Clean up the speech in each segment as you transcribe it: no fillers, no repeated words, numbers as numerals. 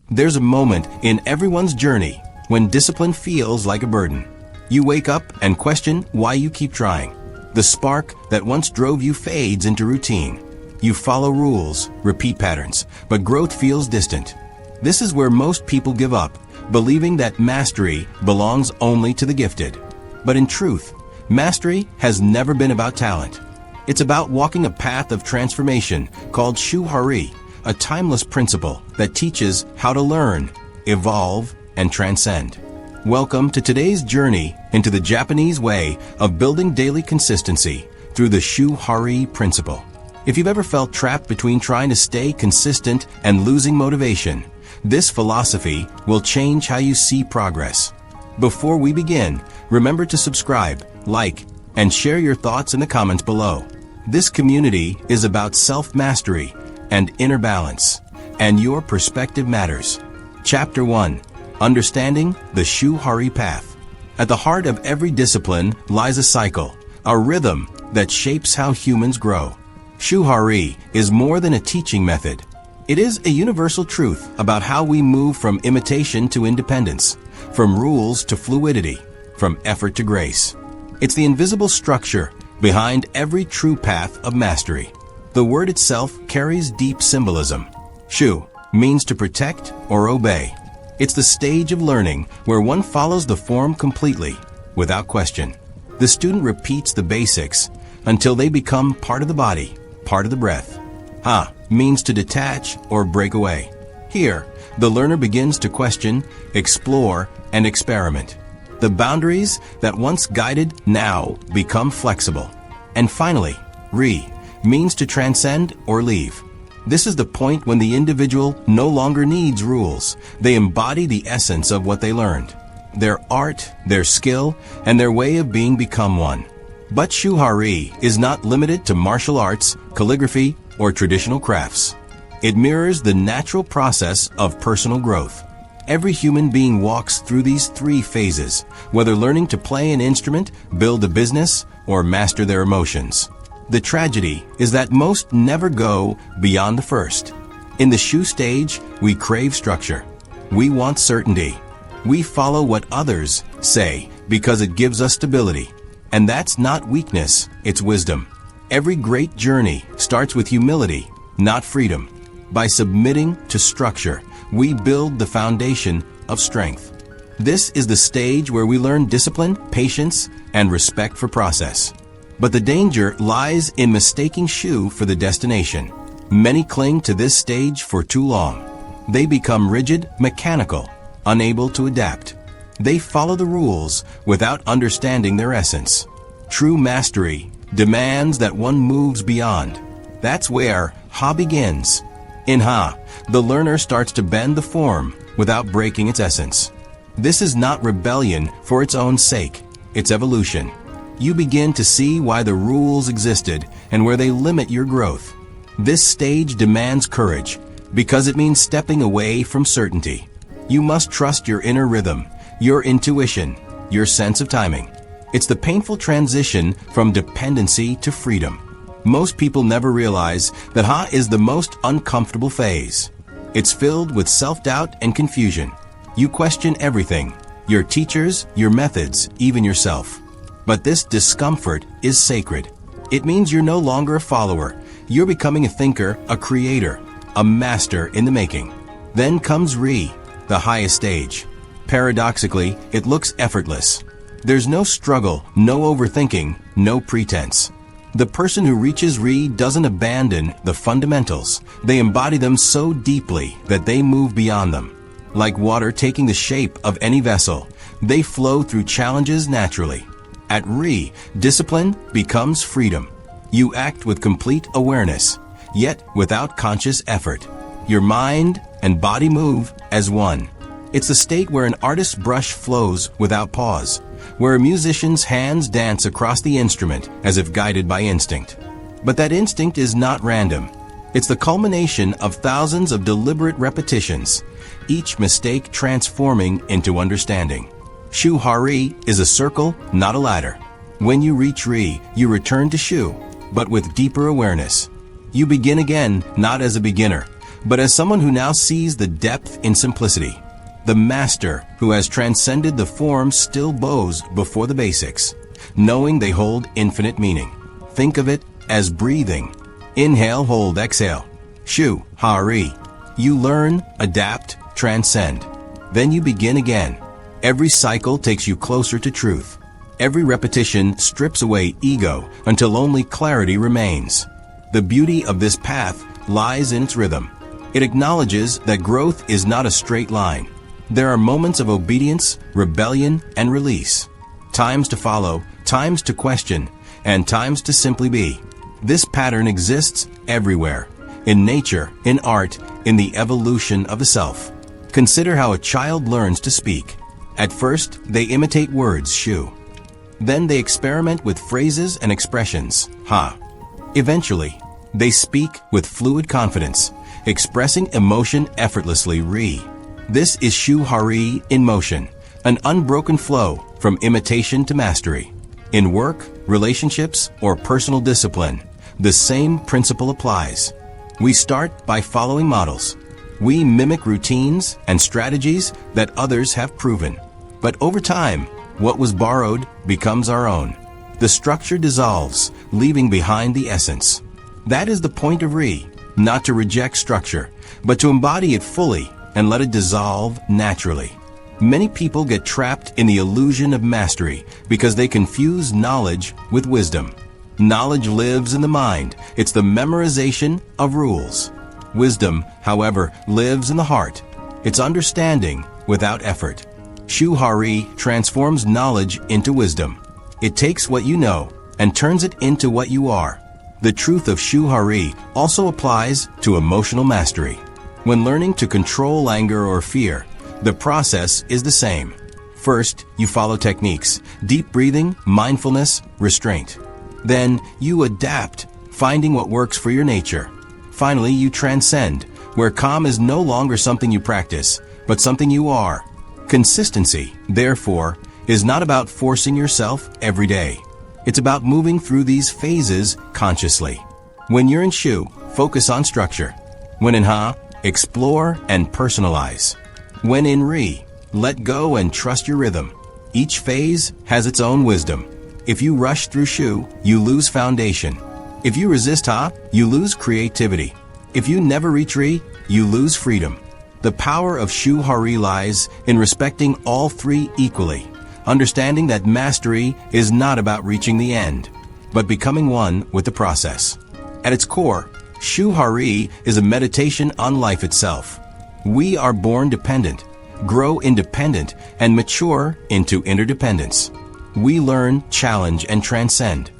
There's a moment in everyone's journey when discipline feels like a burden. You wake up and question why you keep trying. The spark that once drove you fades into routine. You follow rules, repeat patterns, but growth feels distant. This is where most people give up, believing that mastery belongs only to the gifted. But in truth, mastery has never been about talent. It's about walking a path of transformation called Shu-Ha-Ri, a timeless principle that teaches how to learn, evolve, and transcend. Welcome to today's journey into the Japanese way of building daily consistency through the Shu-Ha-Ri principle. If you've ever felt trapped between trying to stay consistent and losing motivation, this philosophy will change how you see progress. Before we begin, remember to subscribe, like, and share your thoughts in the comments below. This community is about self-mastery and inner balance, and your perspective matters. Chapter 1. Understanding the Shu-Ha-Ri path. At the heart of every discipline lies a cycle, a rhythm that shapes how humans grow. Shu-Ha-Ri is more than a teaching method. It is a universal truth about how we move from imitation to independence, from rules to fluidity, from effort to grace. It's the invisible structure behind every true path of mastery. The word itself carries deep symbolism. Shu means to protect or obey. It's the stage of learning where one follows the form completely, without question. The student repeats the basics until they become part of the body, part of the breath. Ha means to detach or break away. Here, the learner begins to question, explore, and experiment. The boundaries that once guided now become flexible. And finally, Ri means to transcend or leave. This is the point when the individual no longer needs rules. They embody the essence of what they learned. Their art, their skill, and their way of being become one. But Shu-Ha-Ri is not limited to martial arts, calligraphy, or traditional crafts. It mirrors the natural process of personal growth. Every human being walks through these three phases, whether learning to play an instrument, build a business, or master their emotions. The tragedy is that most never go beyond the first. In the Shu stage, we crave structure. We want certainty. We follow what others say because it gives us stability. And that's not weakness, it's wisdom. Every great journey starts with humility, not freedom. By submitting to structure, we build the foundation of strength. This is the stage where we learn discipline, patience, and respect for process. But the danger lies in mistaking Shu for the destination. Many cling to this stage for too long. They become rigid, mechanical, unable to adapt. They follow the rules without understanding their essence. True mastery demands that one moves beyond. That's where Ha begins. In Ha, the learner starts to bend the form without breaking its essence. This is not rebellion for its own sake. It's evolution. You begin to see why the rules existed and where they limit your growth. This stage demands courage because it means stepping away from certainty. You must trust your inner rhythm, your intuition, your sense of timing. It's the painful transition from dependency to freedom. Most people never realize that Ha is the most uncomfortable phase. It's filled with self-doubt and confusion. You question everything, your teachers, your methods, even yourself. But this discomfort is sacred. It means you're no longer a follower. You're becoming a thinker, a creator, a master in the making. Then comes Ri, the highest stage. Paradoxically, it looks effortless. There's no struggle, no overthinking, no pretense. The person who reaches Ri doesn't abandon the fundamentals. They embody them so deeply that they move beyond them. Like water taking the shape of any vessel, they flow through challenges naturally. At Ri, discipline becomes freedom. You act with complete awareness, yet without conscious effort. Your mind and body move as one. It's the state where an artist's brush flows without pause, where a musician's hands dance across the instrument as if guided by instinct. But that instinct is not random. It's the culmination of thousands of deliberate repetitions, each mistake transforming into understanding. Shu-Ha-Ri is a circle, not a ladder. When you reach Ri, you return to Shu, but with deeper awareness. You begin again, not as a beginner, but as someone who now sees the depth in simplicity. The master who has transcended the form still bows before the basics, knowing they hold infinite meaning. Think of it as breathing. Inhale, hold, exhale. Shu-Ha-Ri. You learn, adapt, transcend. Then you begin again. Every cycle takes you closer to truth. Every repetition strips away ego until only clarity remains. The beauty of this path lies in its rhythm. It acknowledges that growth is not a straight line. There are moments of obedience, rebellion, and release. Times to follow, times to question, and times to simply be. This pattern exists everywhere. In nature, in art, in the evolution of the self. Consider how a child learns to speak. At first, they imitate words, shu. Then they experiment with phrases and expressions, ha. Eventually, they speak with fluid confidence, expressing emotion effortlessly, ri. This is Shu-Ha-Ri in motion, an unbroken flow from imitation to mastery. In work, relationships, or personal discipline, the same principle applies. We start by following models. We mimic routines and strategies that others have proven. But over time, what was borrowed becomes our own. The structure dissolves, leaving behind the essence. That is the point of Ri, not to reject structure, but to embody it fully and let it dissolve naturally. Many people get trapped in the illusion of mastery because they confuse knowledge with wisdom. Knowledge lives in the mind. It's the memorization of rules. Wisdom, however, lives in the heart. It's understanding without effort. Shu-Ha-Ri transforms knowledge into wisdom. It takes what you know and turns it into what you are. The truth of Shu-Ha-Ri also applies to emotional mastery. When learning to control anger or fear, the process is the same. First, you follow techniques: deep breathing, mindfulness, restraint. Then, you adapt, finding what works for your nature. Finally, you transcend, where calm is no longer something you practice, but something you are. Consistency, therefore, is not about forcing yourself every day. It's about moving through these phases consciously. When you're in Shu, focus on structure. When in Ha, explore and personalize. When in Ri, let go and trust your rhythm. Each phase has its own wisdom. If you rush through Shu, you lose foundation. If you resist Ha, you lose creativity. If you never reach Ri, you lose freedom. The power of Shu-Ha-Ri lies in respecting all three equally, understanding that mastery is not about reaching the end, but becoming one with the process. At its core, Shu-Ha-Ri is a meditation on life itself. We are born dependent, grow independent, and mature into interdependence. We learn, challenge, and transcend,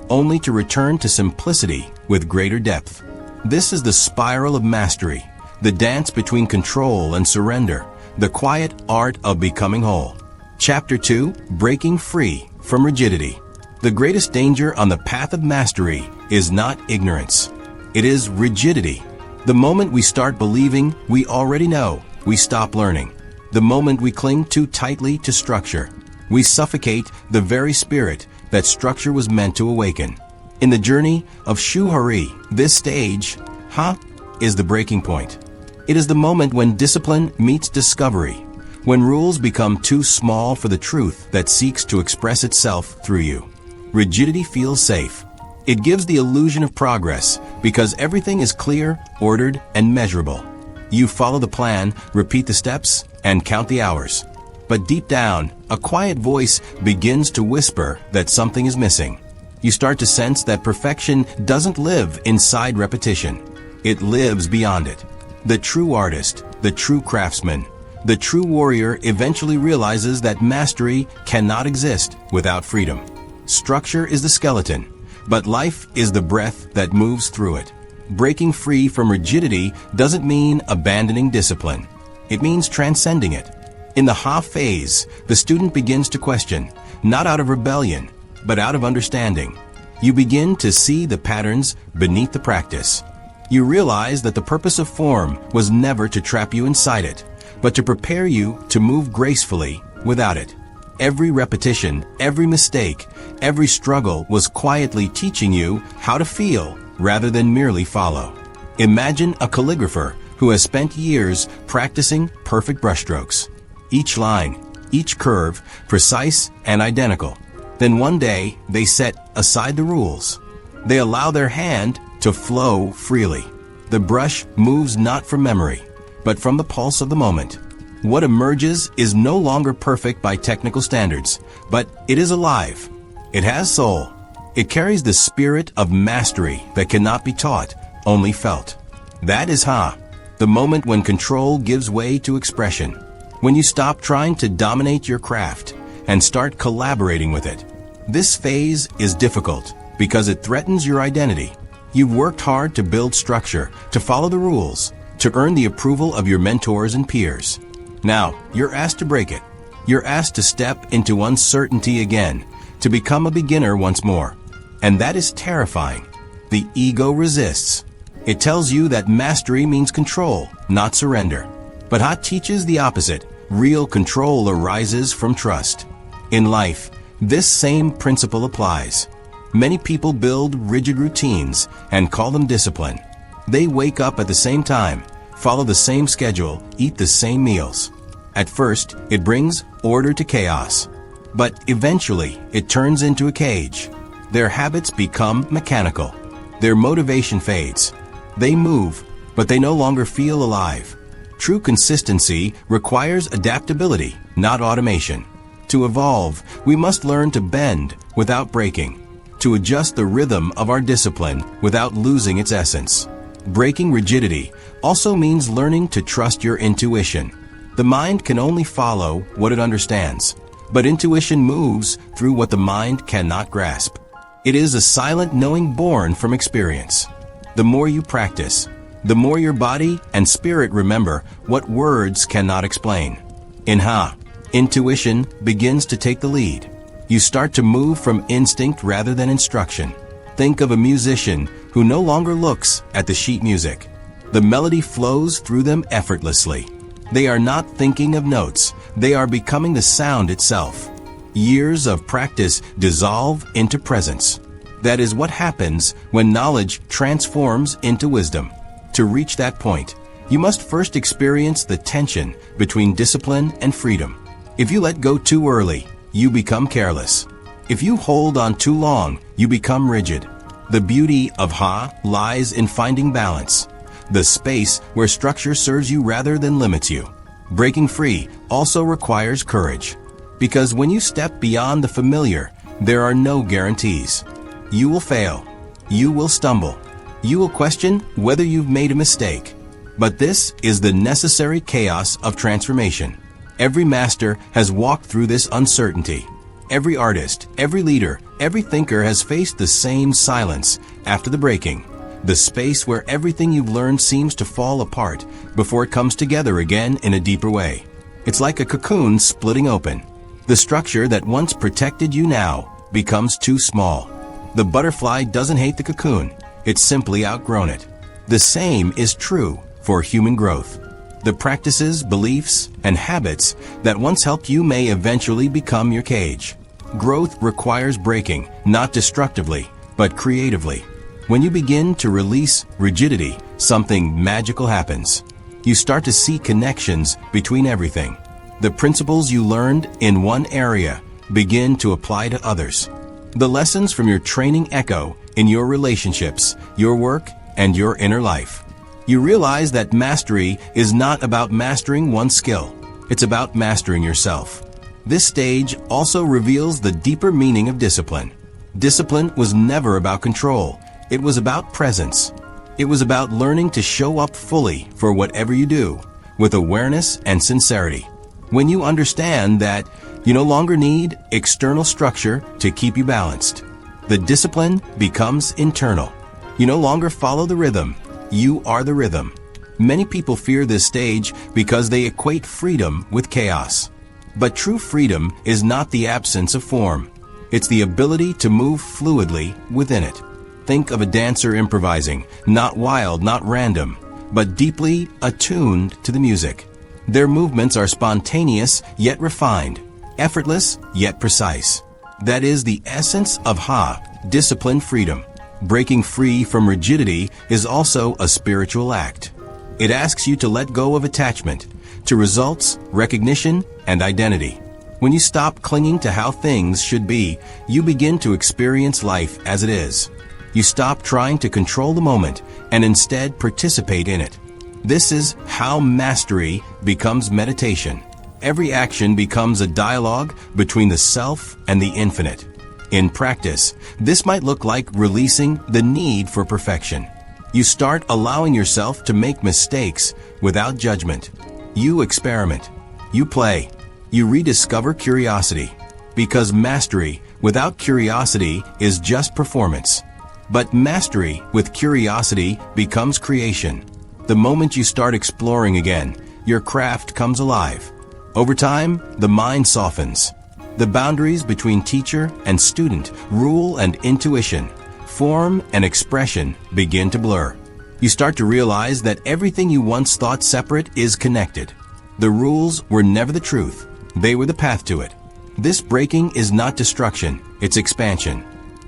only to return to simplicity with greater depth. This is the spiral of mastery, the dance between control and surrender, the quiet art of becoming whole. Chapter 2, Breaking Free from Rigidity. The greatest danger on the path of mastery is not ignorance. It is rigidity. The moment we start believing we already know, we stop learning. The moment we cling too tightly to structure, we suffocate the very spirit that structure was meant to awaken. In the journey of Shu-Ha-Ri, this stage, Ha, is the breaking point. It is the moment when discipline meets discovery, when rules become too small for the truth that seeks to express itself through you. Rigidity feels safe. It gives the illusion of progress because everything is clear, ordered, and measurable. You follow the plan, repeat the steps, and count the hours. But deep down, a quiet voice begins to whisper that something is missing. You start to sense that perfection doesn't live inside repetition. It lives beyond it. The true artist, the true craftsman, the true warrior eventually realizes that mastery cannot exist without freedom. Structure is the skeleton, but life is the breath that moves through it. Breaking free from rigidity doesn't mean abandoning discipline. It means transcending it. In the Ha phase, the student begins to question, not out of rebellion, but out of understanding. You begin to see the patterns beneath the practice. You realize that the purpose of form was never to trap you inside it, but to prepare you to move gracefully without it. Every repetition, every mistake, every struggle was quietly teaching you how to feel rather than merely follow. Imagine a calligrapher who has spent years practicing perfect brushstrokes. Each line, each curve, precise and identical. Then one day, they set aside the rules. They allow their hand to flow freely. The brush moves not from memory, but from the pulse of the moment. What emerges is no longer perfect by technical standards, but it is alive. It has soul. It carries the spirit of mastery that cannot be taught, only felt. That is Ha, the moment when control gives way to expression. When you stop trying to dominate your craft and start collaborating with it. This phase is difficult because it threatens your identity. You've worked hard to build structure, to follow the rules, to earn the approval of your mentors and peers. Now, you're asked to break it. You're asked to step into uncertainty again, to become a beginner once more. And that is terrifying. The ego resists. It tells you that mastery means control, not surrender. But Ha teaches the opposite. Real control arises from trust. In life, this same principle applies. Many people build rigid routines and call them discipline. They wake up at the same time, follow the same schedule, eat the same meals. At first, it brings order to chaos. But eventually, it turns into a cage. Their habits become mechanical. Their motivation fades. They move, but they no longer feel alive. True consistency requires adaptability, not automation. To evolve, we must learn to bend without breaking, to adjust the rhythm of our discipline without losing its essence. Breaking rigidity also means learning to trust your intuition. The mind can only follow what it understands, but intuition moves through what the mind cannot grasp. It is a silent knowing born from experience. The more you practice, the more your body and spirit remember what words cannot explain. In Ha, intuition begins to take the lead. You start to move from instinct rather than instruction. Think of a musician who no longer looks at the sheet music. The melody flows through them effortlessly. They are not thinking of notes. They are becoming the sound itself. Years of practice dissolve into presence. That is what happens when knowledge transforms into wisdom. To reach that point, you must first experience the tension between discipline and freedom. If you let go too early, you become careless. If you hold on too long, you become rigid. The beauty of Ha lies in finding balance, the space where structure serves you rather than limits you. Breaking free also requires courage, because when you step beyond the familiar, there are no guarantees. You will fail. You will stumble. You will question whether you've made a mistake. But this is the necessary chaos of transformation. Every master has walked through this uncertainty. Every artist, every leader, every thinker has faced the same silence after the breaking, the space where everything you've learned seems to fall apart before it comes together again in a deeper way. It's like a cocoon splitting open. The structure that once protected you now becomes too small. The butterfly doesn't hate the cocoon. It's simply outgrown it. The same is true for human growth. The practices, beliefs, and habits that once helped you may eventually become your cage. Growth requires breaking, not destructively, but creatively. When you begin to release rigidity, something magical happens. You start to see connections between everything. The principles you learned in one area begin to apply to others. The lessons from your training echo in your relationships, your work, and your inner life. You realize that mastery is not about mastering one skill. It's about mastering yourself. This stage also reveals the deeper meaning of discipline. Discipline was never about control. It was about presence. It was about learning to show up fully for whatever you do, with awareness and sincerity. When you understand that you no longer need external structure to keep you balanced, the discipline becomes internal. You no longer follow the rhythm. You are the rhythm. Many people fear this stage because they equate freedom with chaos. But true freedom is not the absence of form. It's the ability to move fluidly within it. Think of a dancer improvising, not wild, not random, but deeply attuned to the music. Their movements are spontaneous yet refined, effortless yet precise. That is the essence of Ha, disciplined freedom. Breaking free from rigidity is also a spiritual act. It asks you to let go of attachment to results, recognition, and identity. When you stop clinging to how things should be, you begin to experience life as it is. You stop trying to control the moment and instead participate in it. This is how mastery becomes meditation. Every action becomes a dialogue between the self and the infinite. In practice, this might look like releasing the need for perfection. You start allowing yourself to make mistakes without judgment. You experiment. You play. You rediscover curiosity. Because mastery without curiosity is just performance. But mastery with curiosity becomes creation. The moment you start exploring again, your craft comes alive. Over time, the mind softens. The boundaries between teacher and student, rule and intuition, form and expression begin to blur. You start to realize that everything you once thought separate is connected. The rules were never the truth. They were the path to it. This breaking is not destruction, it's expansion.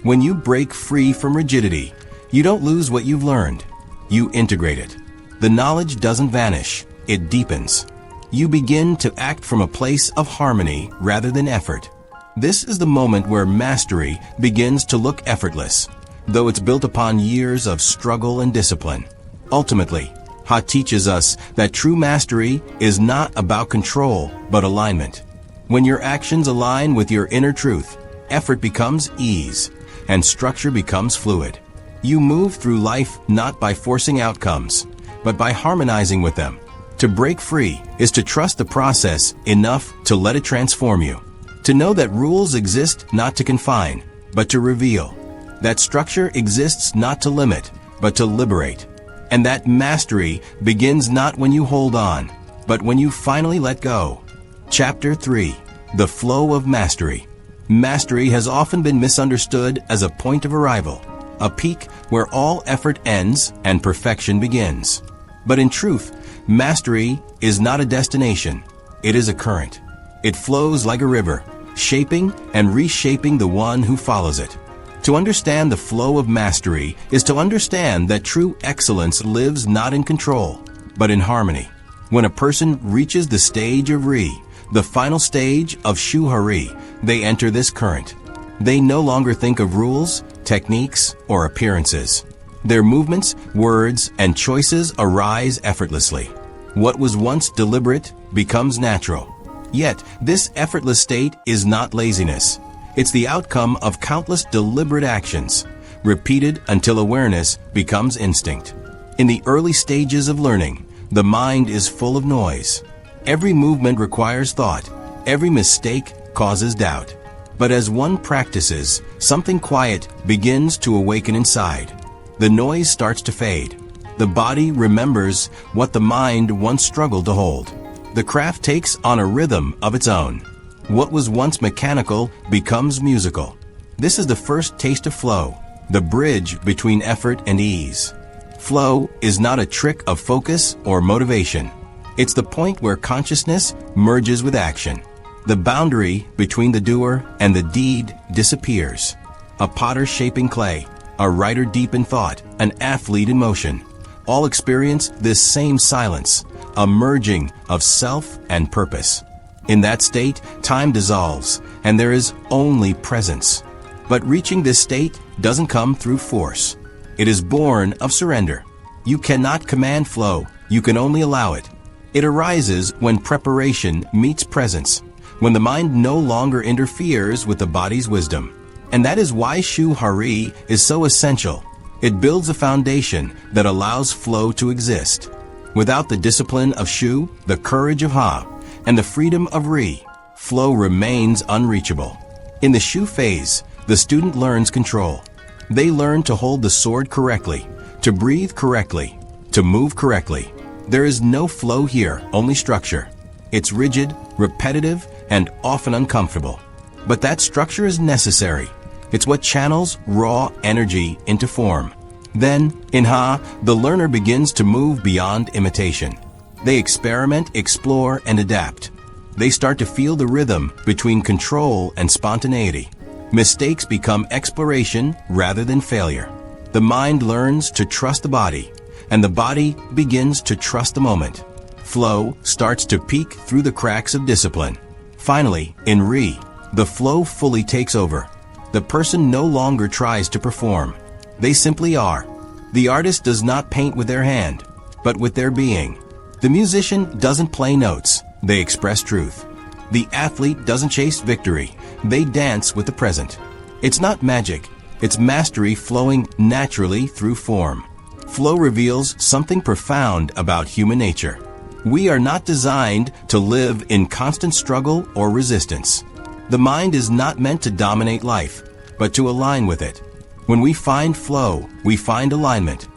When you break free from rigidity, you don't lose what you've learned. You integrate it. The knowledge doesn't vanish, it deepens. You begin to act from a place of harmony rather than effort. This is the moment where mastery begins to look effortless, though it's built upon years of struggle and discipline. Ultimately, Ha teaches us that true mastery is not about control, but alignment. When your actions align with your inner truth, effort becomes ease, and structure becomes fluid. You move through life not by forcing outcomes, but by harmonizing with them. To break free is to trust the process enough to let it transform you. To know that rules exist not to confine, but to reveal. That structure exists not to limit, but to liberate. And that mastery begins not when you hold on, but when you finally let go. Chapter 3. The Flow of Mastery. Mastery has often been misunderstood as a point of arrival, a peak where all effort ends and perfection begins. But in truth, mastery is not a destination, it is a current. It flows like a river, shaping and reshaping the one who follows it. To understand the flow of mastery is to understand that true excellence lives not in control, but in harmony. When a person reaches the stage of Ri, the final stage of Shu-Ha-Ri, they enter this current. They no longer think of rules, techniques, or appearances. Their movements, words, and choices arise effortlessly. What was once deliberate becomes natural. Yet, this effortless state is not laziness. It's the outcome of countless deliberate actions, repeated until awareness becomes instinct. In the early stages of learning, the mind is full of noise. Every movement requires thought. Every mistake causes doubt. But as one practices, something quiet begins to awaken inside. The noise starts to fade. The body remembers what the mind once struggled to hold. The craft takes on a rhythm of its own. What was once mechanical becomes musical. This is the first taste of flow, the bridge between effort and ease. Flow is not a trick of focus or motivation. It's the point where consciousness merges with action. The boundary between the doer and the deed disappears. A potter shaping clay, a writer deep in thought, an athlete in motion, all experience this same silence, a merging of self and purpose. In that state, time dissolves, and there is only presence. But reaching this state doesn't come through force. It is born of surrender. You cannot command flow, you can only allow it. It arises when preparation meets presence, when the mind no longer interferes with the body's wisdom. And that is why Shu-Ha-Ri is so essential. It builds a foundation that allows flow to exist. Without the discipline of Shu, the courage of Ha, and the freedom of Ri, flow remains unreachable. In the Shu phase, the student learns control. They learn to hold the sword correctly, to breathe correctly, to move correctly. There is no flow here, only structure. It's rigid, repetitive, and often uncomfortable. But that structure is necessary. It's what channels raw energy into form. Then, in Ha, the learner begins to move beyond imitation. They experiment, explore, and adapt. They start to feel the rhythm between control and spontaneity. Mistakes become exploration rather than failure. The mind learns to trust the body, and the body begins to trust the moment. Flow starts to peek through the cracks of discipline. Finally, in Ri, the flow fully takes over. The person no longer tries to perform. They simply are. The artist does not paint with their hand, but with their being. The musician doesn't play notes, they express truth. The athlete doesn't chase victory, they dance with the present. It's not magic, it's mastery flowing naturally through form. Flow reveals something profound about human nature. We are not designed to live in constant struggle or resistance. The mind is not meant to dominate life, but to align with it. When we find flow, we find alignment.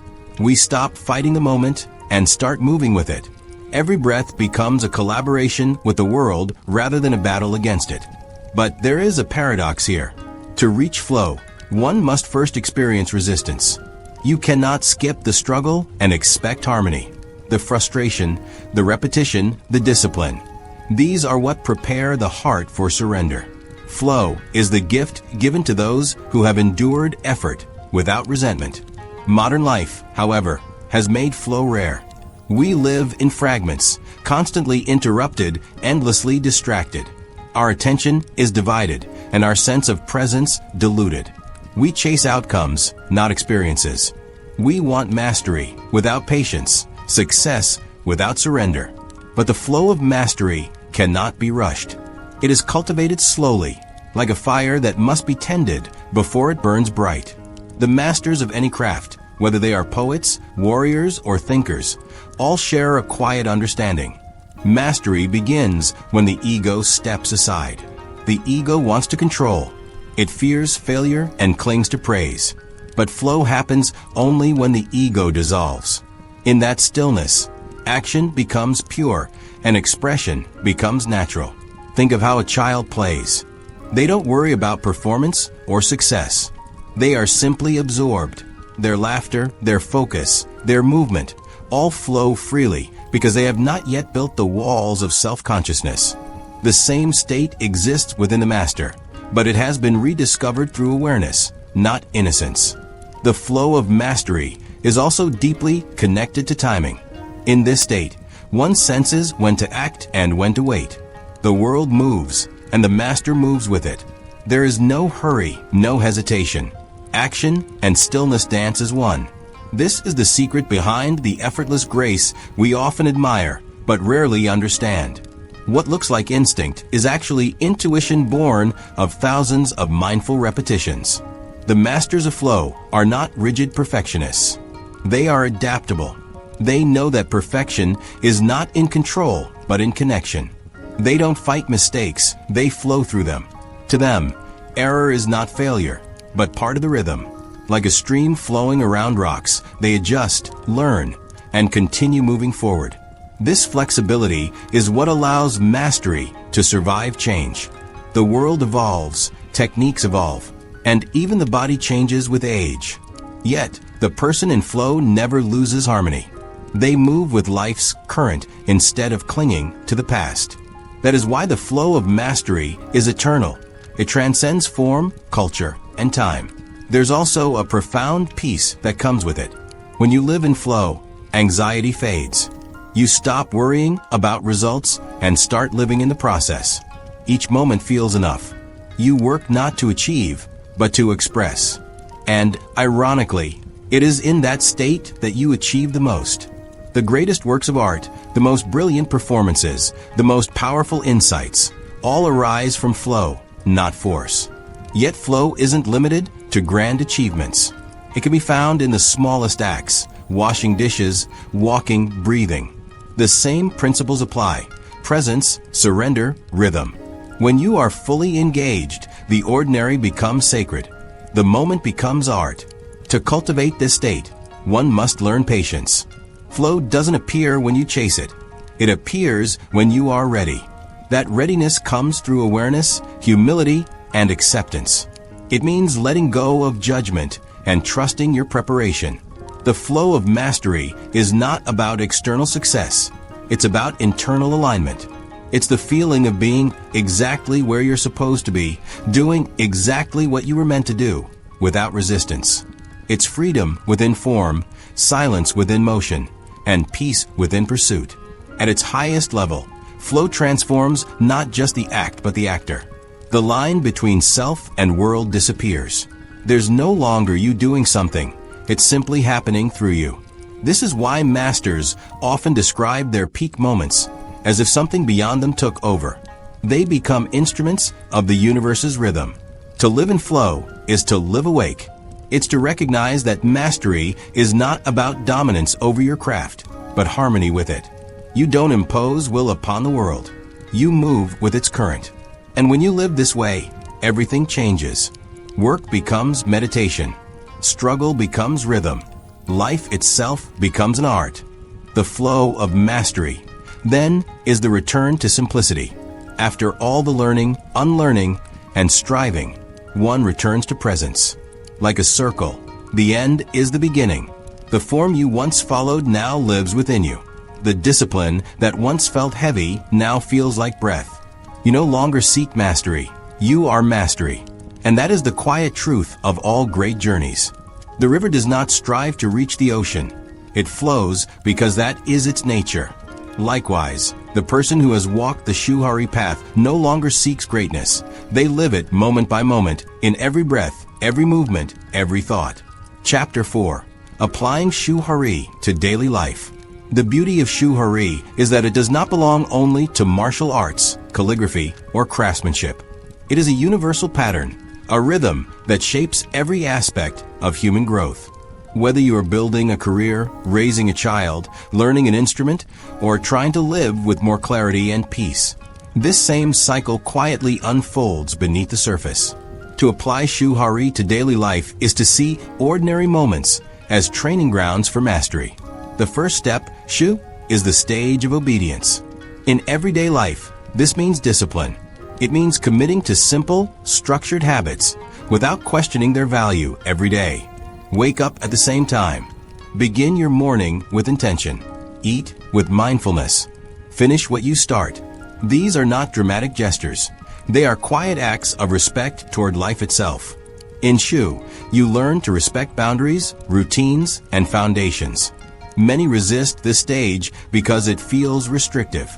We stop fighting the moment and start moving with it. Every breath becomes a collaboration with the world rather than a battle against it. But there is a paradox here. To reach flow, one must first experience resistance. You cannot skip the struggle and expect harmony. The frustration, the repetition, the discipline. These are what prepare the heart for surrender. Flow is the gift given to those who have endured effort without resentment. Modern life, however, has made flow rare. We live in fragments, constantly interrupted, endlessly distracted. Our attention is divided, and our sense of presence diluted. We chase outcomes, not experiences. We want mastery without patience, success without surrender. But the flow of mastery cannot be rushed. It is cultivated slowly, like a fire that must be tended before it burns bright. The masters of any craft, whether they are poets, warriors, or thinkers, all share a quiet understanding. Mastery begins when the ego steps aside. The ego wants to control. It fears failure and clings to praise. But flow happens only when the ego dissolves. In that stillness, action becomes pure and expression becomes natural. Think of how a child plays. They don't worry about performance or success. They are simply absorbed. Their laughter, their focus, their movement, all flow freely because they have not yet built the walls of self-consciousness. The same state exists within the master, but it has been rediscovered through awareness, not innocence. The flow of mastery is also deeply connected to timing. In this state, one senses when to act and when to wait. The world moves, and the master moves with it. There is no hurry, no hesitation. Action and stillness dance as one. This is the secret behind the effortless grace we often admire, but rarely understand. What looks like instinct is actually intuition born of thousands of mindful repetitions. The masters of flow are not rigid perfectionists. They are adaptable. They know that perfection is not in control, but in connection. They don't fight mistakes, they flow through them. To them, error is not failure, but part of the rhythm. Like a stream flowing around rocks, they adjust, learn, and continue moving forward. This flexibility is what allows mastery to survive change. The world evolves, techniques evolve, and even the body changes with age. Yet, the person in flow never loses harmony. They move with life's current instead of clinging to the past. That is why the flow of mastery is eternal. It transcends form, culture, and time. There's also a profound peace that comes with it. When you live in flow, anxiety fades. You stop worrying about results and start living in the process. Each moment feels enough. You work not to achieve, but to express. And, ironically, it is in that state that you achieve the most. The greatest works of art, the most brilliant performances, the most powerful insights, all arise from flow, not force. Yet flow isn't limited to grand achievements. It can be found in the smallest acts, washing dishes, walking, breathing. The same principles apply: presence, surrender, rhythm. When you are fully engaged, the ordinary becomes sacred. The moment becomes art. To cultivate this state, one must learn patience. Flow doesn't appear when you chase it. It appears when you are ready. That readiness comes through awareness, humility, and acceptance. It means letting go of judgment and trusting your preparation. The flow of mastery is not about external success. It's about internal alignment. It's the feeling of being exactly where you're supposed to be, doing exactly what you were meant to do, without resistance. It's freedom within form, silence within motion, and peace within pursuit. At its highest level, flow transforms not just the act but the actor. The line between self and world disappears. There's no longer you doing something, it's simply happening through you. This is why masters often describe their peak moments as if something beyond them took over. They become instruments of the universe's rhythm. To live in flow is to live awake. It's to recognize that mastery is not about dominance over your craft, but harmony with it. You don't impose will upon the world. You move with its current. And when you live this way, everything changes. Work becomes meditation. Struggle becomes rhythm. Life itself becomes an art. The flow of mastery, then, is the return to simplicity. After all the learning, unlearning, and striving, one returns to presence. Like a circle, the end is the beginning. The form you once followed now lives within you. The discipline that once felt heavy now feels like breath. You no longer seek mastery. You are mastery. And that is the quiet truth of all great journeys. The river does not strive to reach the ocean. It flows because that is its nature. Likewise, the person who has walked the Shu-Ha-Ri path no longer seeks greatness. They live it moment by moment, in every breath, every movement, every thought. Chapter 4. Applying Shu-Ha-Ri to Daily Life. The beauty of Shu-Ha-Ri is that it does not belong only to martial arts, calligraphy, or craftsmanship. It is a universal pattern, a rhythm that shapes every aspect of human growth. Whether you are building a career, raising a child, learning an instrument, or trying to live with more clarity and peace, this same cycle quietly unfolds beneath the surface. To apply Shu-Ha-Ri to daily life is to see ordinary moments as training grounds for mastery. The first step, Shu, is the stage of obedience. In everyday life, this means discipline. It means committing to simple, structured habits without questioning their value every day. Wake up at the same time. Begin your morning with intention. Eat with mindfulness. Finish what you start. These are not dramatic gestures. They are quiet acts of respect toward life itself. In Shu, you learn to respect boundaries, routines, and foundations. Many resist this stage because it feels restrictive.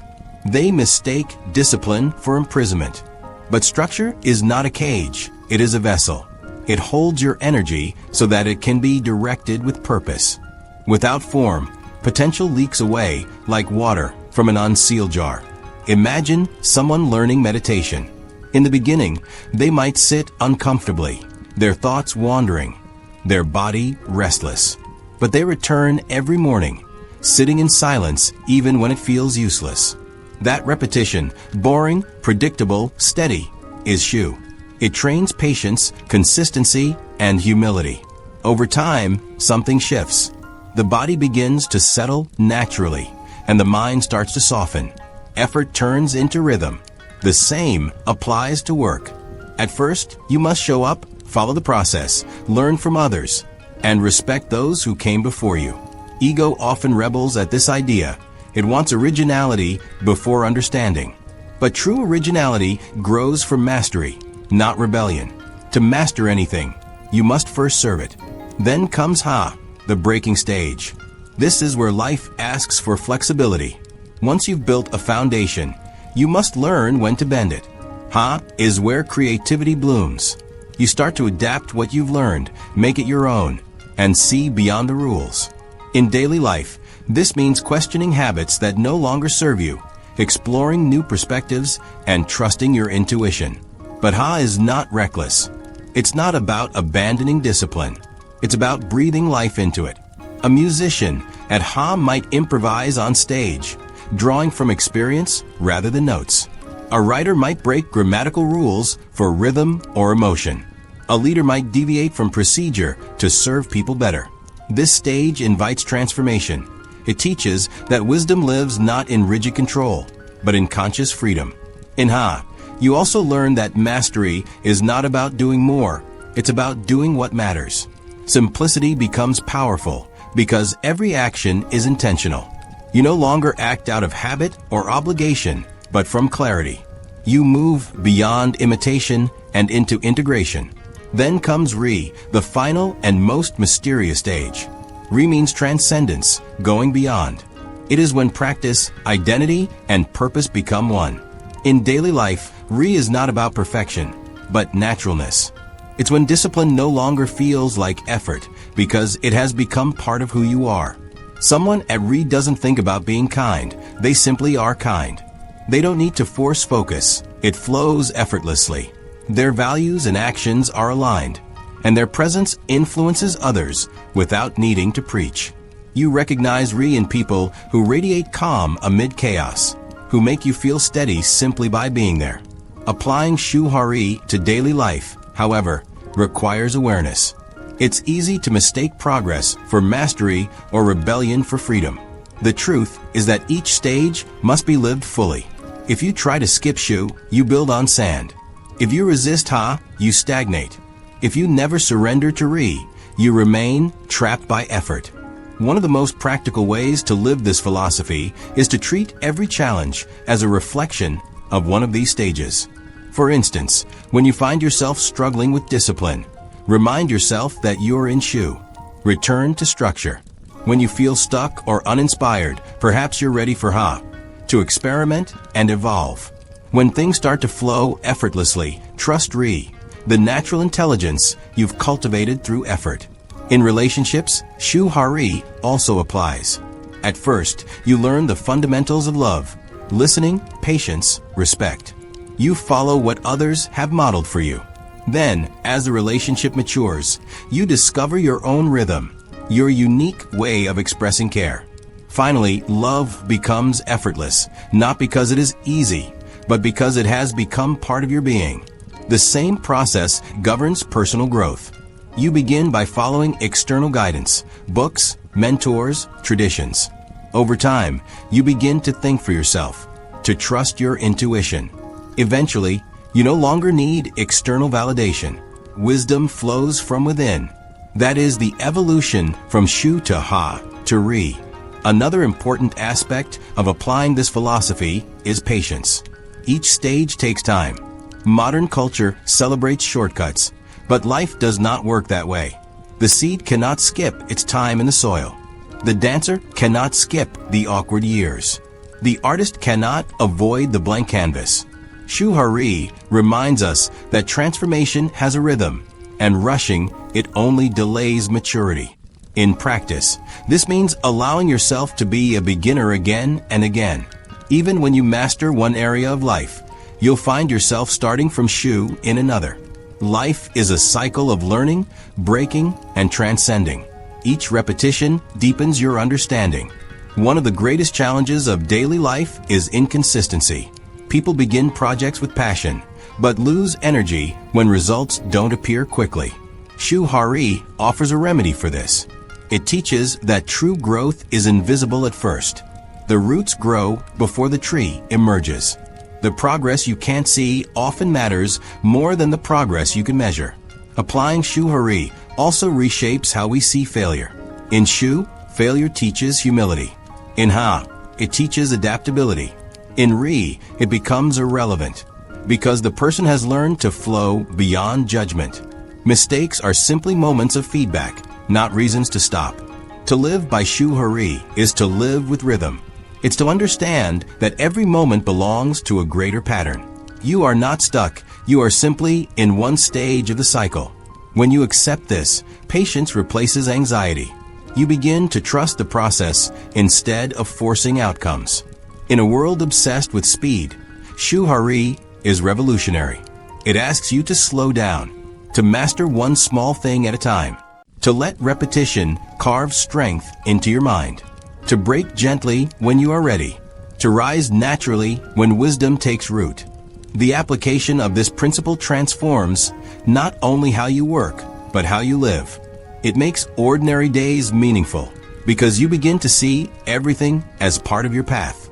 They mistake discipline for imprisonment. But structure is not a cage, it is a vessel. It holds your energy so that it can be directed with purpose. Without form, potential leaks away like water from an unsealed jar. Imagine someone learning meditation. In the beginning, they might sit uncomfortably, their thoughts wandering, their body restless. But they return every morning, sitting in silence even when it feels useless. That repetition, boring, predictable, steady, is Shu. It trains patience, consistency, and humility. Over time, something shifts. The body begins to settle naturally, and the mind starts to soften. Effort turns into rhythm. The same applies to work. At first, you must show up, follow the process, learn from others, and respect those who came before you. Ego often rebels at this idea. It wants originality before understanding. But true originality grows from mastery, not rebellion. To master anything, you must first serve it. Then comes Ha, the breaking stage. This is where life asks for flexibility. Once you've built a foundation, you must learn when to bend it. Ha is where creativity blooms. You start to adapt what you've learned, make it your own, and see beyond the rules. In daily life, this means questioning habits that no longer serve you, exploring new perspectives, and trusting your intuition. But Ha is not reckless. It's not about abandoning discipline. It's about breathing life into it. A musician at Ha might improvise on stage, drawing from experience rather than notes. A writer might break grammatical rules for rhythm or emotion. A leader might deviate from procedure to serve people better. This stage invites transformation. It teaches that wisdom lives not in rigid control, but in conscious freedom. In Ha, you also learn that mastery is not about doing more. It's about doing what matters. Simplicity becomes powerful because every action is intentional. You no longer act out of habit or obligation, but from clarity. You move beyond imitation and into integration. Then comes Ri, the final and most mysterious stage. Ri means transcendence, going beyond. It is when practice, identity, and purpose become one. In daily life, Ri is not about perfection, but naturalness. It's when discipline no longer feels like effort because it has become part of who you are. Someone at Ri doesn't think about being kind, they simply are kind. They don't need to force focus, it flows effortlessly. Their values and actions are aligned, and their presence influences others without needing to preach. You recognize Ri in people who radiate calm amid chaos, who make you feel steady simply by being there. Applying Shu-Ha-Ri to daily life, however, requires awareness. It's easy to mistake progress for mastery or rebellion for freedom. The truth is that each stage must be lived fully. If you try to skip Shu, you build on sand. If you resist Ha, you stagnate. If you never surrender to Ri, you remain trapped by effort. One of the most practical ways to live this philosophy is to treat every challenge as a reflection of one of these stages. For instance, when you find yourself struggling with discipline, remind yourself that you're in Shu. Return to structure. When you feel stuck or uninspired, perhaps you're ready for Ha, to experiment and evolve. When things start to flow effortlessly, trust Ri, the natural intelligence you've cultivated through effort. In relationships, Shu-Ha-Ri also applies. At first, you learn the fundamentals of love: listening, patience, respect. You follow what others have modeled for you. Then, as the relationship matures, you discover your own rhythm, your unique way of expressing care. Finally, love becomes effortless, not because it is easy, but because it has become part of your being. The same process governs personal growth. You begin by following external guidance, books, mentors, traditions. Over time, you begin to think for yourself, to trust your intuition. Eventually, you no longer need external validation. Wisdom flows from within. That is the evolution from Shu to Ha to Ri. Another important aspect of applying this philosophy is patience. Each stage takes time. Modern culture celebrates shortcuts, but life does not work that way. The seed cannot skip its time in the soil. The dancer cannot skip the awkward years. The artist cannot avoid the blank canvas. Shu-Ha-Ri reminds us that transformation has a rhythm, and rushing it only delays maturity. In practice, this means allowing yourself to be a beginner again and again. Even when you master one area of life, you'll find yourself starting from Shu in another. Life is a cycle of learning, breaking, and transcending. Each repetition deepens your understanding. One of the greatest challenges of daily life is inconsistency. People begin projects with passion, but lose energy when results don't appear quickly. Shu-Ha-Ri offers a remedy for this. It teaches that true growth is invisible at first. The roots grow before the tree emerges. The progress you can't see often matters more than the progress you can measure. Applying Shu-Ha-Ri also reshapes how we see failure. In Shu, failure teaches humility. In Ha, it teaches adaptability. In Ri, it becomes irrelevant, because the person has learned to flow beyond judgment. Mistakes are simply moments of feedback, not reasons to stop. To live by Shu-Ha-Ri is to live with rhythm. It's to understand that every moment belongs to a greater pattern. You are not stuck, you are simply in one stage of the cycle. When you accept this, patience replaces anxiety. You begin to trust the process instead of forcing outcomes. In a world obsessed with speed, Shu-Ha-Ri is revolutionary. It asks you to slow down, to master one small thing at a time, to let repetition carve strength into your mind, to break gently when you are ready, to rise naturally when wisdom takes root. The application of this principle transforms not only how you work, but how you live. It makes ordinary days meaningful, because you begin to see everything as part of your path.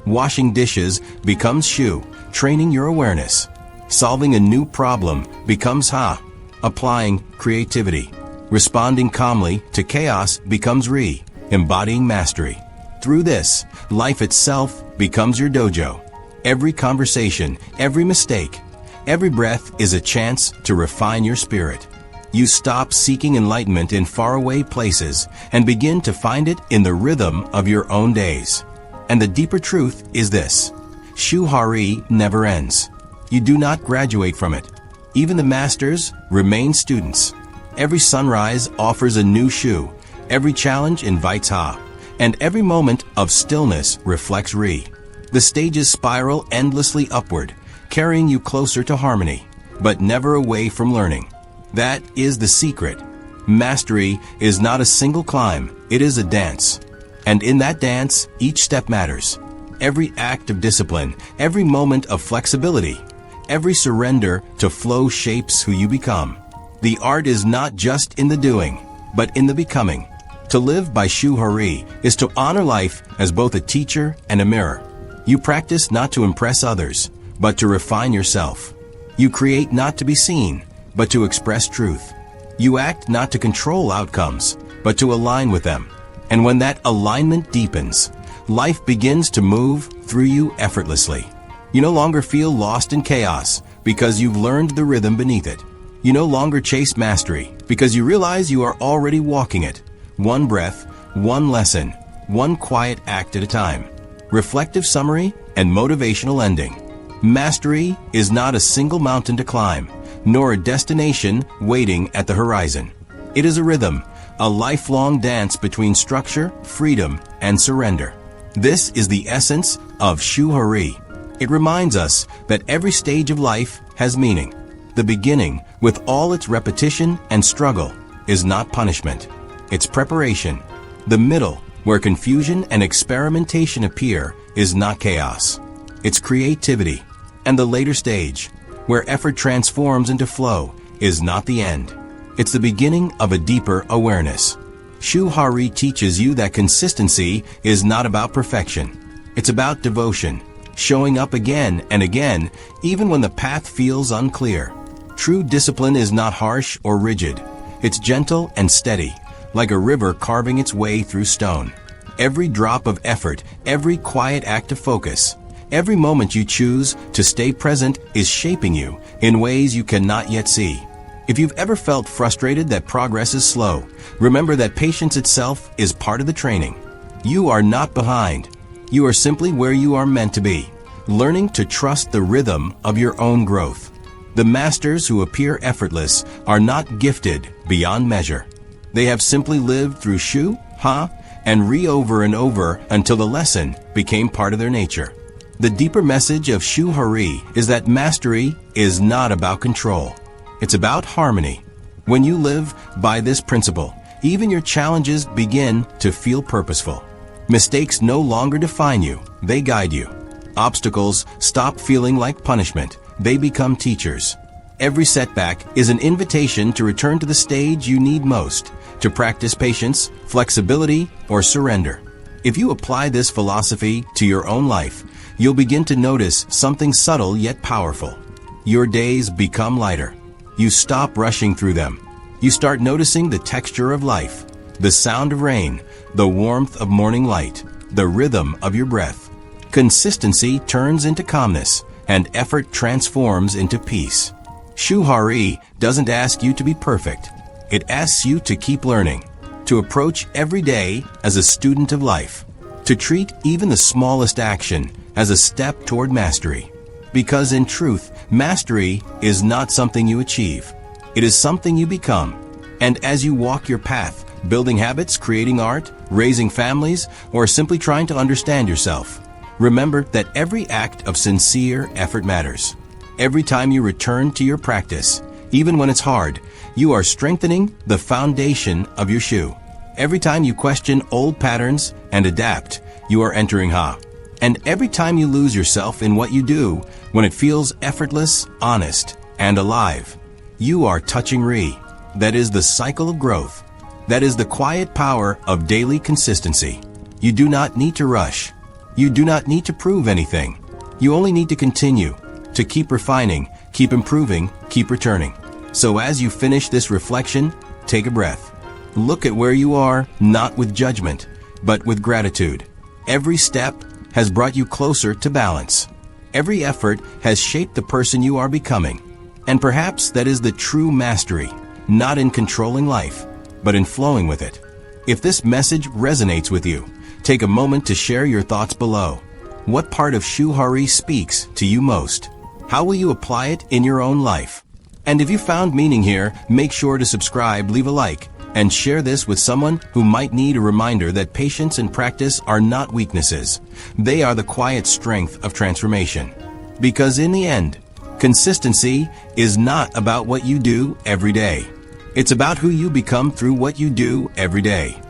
Washing dishes becomes Shu, training your awareness. Solving a new problem becomes Ha, applying creativity. Responding calmly to chaos becomes Ri, embodying mastery. Through this, life itself becomes your dojo. Every conversation, every mistake, every breath is a chance to refine your spirit. You stop seeking enlightenment in faraway places and begin to find it in the rhythm of your own days. And the deeper truth is this: Shu-Ha-Ri never ends. You do not graduate from it. Even the masters remain students. Every sunrise offers a new Shu. Every challenge invites Ha. And every moment of stillness reflects Ri. The stages spiral endlessly upward, carrying you closer to harmony, but never away from learning. That is the secret. Mastery is not a single climb, it is a dance. And in that dance, each step matters. Every act of discipline, every moment of flexibility, every surrender to flow shapes who you become. The art is not just in the doing, but in the becoming. To live by Shu-Ha-Ri is to honor life as both a teacher and a mirror. You practice not to impress others, but to refine yourself. You create not to be seen, but to express truth. You act not to control outcomes, but to align with them. And when that alignment deepens, life begins to move through you effortlessly. You no longer feel lost in chaos because you've learned the rhythm beneath it. You no longer chase mastery because you realize you are already walking it. One breath, one lesson, one quiet act at a time. Reflective summary and motivational ending. Mastery is not a single mountain to climb, nor a destination waiting at the horizon. It is a rhythm, a lifelong dance between structure, freedom, and surrender. This is the essence of Shu-Ha-Ri. It reminds us that every stage of life has meaning. The beginning, with all its repetition and struggle, is not punishment. It's preparation. The middle, where confusion and experimentation appear, is not chaos. It's creativity. And the later stage, where effort transforms into flow, is not the end. It's the beginning of a deeper awareness. Shu-Ha-Ri teaches you that consistency is not about perfection. It's about devotion, showing up again and again, even when the path feels unclear. True discipline is not harsh or rigid. It's gentle and steady, like a river carving its way through stone. Every drop of effort, every quiet act of focus, every moment you choose to stay present is shaping you in ways you cannot yet see. If you've ever felt frustrated that progress is slow, remember that patience itself is part of the training. You are not behind. You are simply where you are meant to be, learning to trust the rhythm of your own growth. The masters who appear effortless are not gifted beyond measure. They have simply lived through Shu, Ha, and Ri over and over until the lesson became part of their nature. The deeper message of Shu-Ha-Ri is that mastery is not about control. It's about harmony. When you live by this principle, even your challenges begin to feel purposeful. Mistakes no longer define you, they guide you. Obstacles stop feeling like punishment, they become teachers. Every setback is an invitation to return to the stage you need most, to practice patience, flexibility, or surrender. If you apply this philosophy to your own life, you'll begin to notice something subtle yet powerful. Your days become lighter. You stop rushing through them. You start noticing the texture of life, the sound of rain, the warmth of morning light, the rhythm of your breath. Consistency turns into calmness, and effort transforms into peace. Shu-Ha-Ri doesn't ask you to be perfect. It asks you to keep learning, to approach every day as a student of life, to treat even the smallest action as a step toward mastery. Because in truth, mastery is not something you achieve. It is something you become. And as you walk your path, building habits, creating art, raising families, or simply trying to understand yourself, remember that every act of sincere effort matters. Every time you return to your practice, even when it's hard, you are strengthening the foundation of your Shu. Every time you question old patterns and adapt, you are entering Ha. And every time you lose yourself in what you do, when it feels effortless, honest, and alive, you are touching Ri. That is the cycle of growth. That is the quiet power of daily consistency. You do not need to rush. You do not need to prove anything. You only need to continue, to keep refining, keep improving, keep returning. So as you finish this reflection, take a breath. Look at where you are, not with judgment, but with gratitude. Every step has brought you closer to balance. Every effort has shaped the person you are becoming. And perhaps that is the true mastery, not in controlling life, but in flowing with it. If this message resonates with you, take a moment to share your thoughts below. What part of Shu-Ha-Ri speaks to you most? How will you apply it in your own life? And if you found meaning here, make sure to subscribe, leave a like, and share this with someone who might need a reminder that patience and practice are not weaknesses. They are the quiet strength of transformation. Because in the end, consistency is not about what you do every day. It's about who you become through what you do every day.